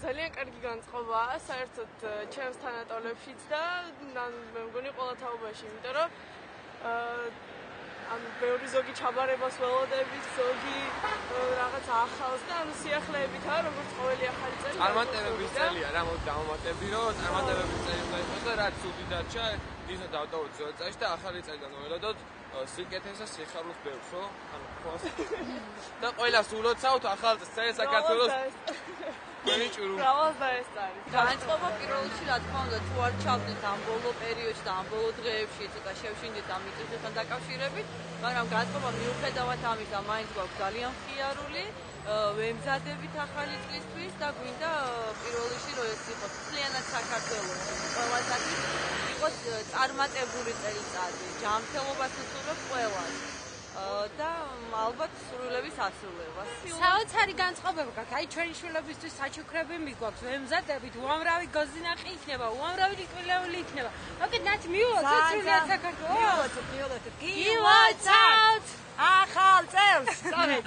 ძალიან კარგი განწყობაა საერთოდ ჩემს თანატოლებშიც და მე მგონი ყველა თაობაში, იმიტომ რომ ანუ ბევრი ზოგი ჩაბარებას ველოდებით, ზოგი რაღაც ახალს და ანუ სიახლეებითაა, როგორც ყოველი ახალი წელი. წარმატებების წელია, რა მოდი დავამატებდი, რომ წარმატებების წელი უნდა იყოს და რაც ცუდი დარჩა, ისე დავტოვოთ ძველ წელს და ახალი წელიდან ველოდოთ სიკეთეს და სიხარულს ბევრს, ხო? ანუ ხოს. და ყველას ულოცავთ ახალ წელს საქართველოს გენიჭურუ. ბრავალს და ეს არის. განწყობა პირველ რიგში რა თქმა უნდა თუ არ ჩავდეთ ამ ბოლო პერიოდში და ამ ბოლო დღეებში ცოტა შევშინდით ამ მიწისთან დაკავშირებით, მაგრამ განწყობა მიუხედავად ამისა მაინც გვაქვს ძალიან მხიარული, ვემზადებით ახალი წლისთვის და გვინდა პირველ რიგში რომ ეს იყოს მთლიანად საქართველოს ყველასათვის იყოს წარმატებული წელიწადი, ჯანმრთელობას უსურვებ ყველას. და ალბათ სრულების ასრულებას. საოცარი განწყობები გაქვს. აი ჩვენი შვილებისთვის საჩუქრები მიგვაქვს. ვემზადებით, უამრავი გოზინახი იქნება, უამრავი რიკვილეული იქნება. ოკეი, ნაც მივულოცოთ სრულიად საქართველოს. მივულოცოთ. გილოცავთ ახალ წელს. სწორედ.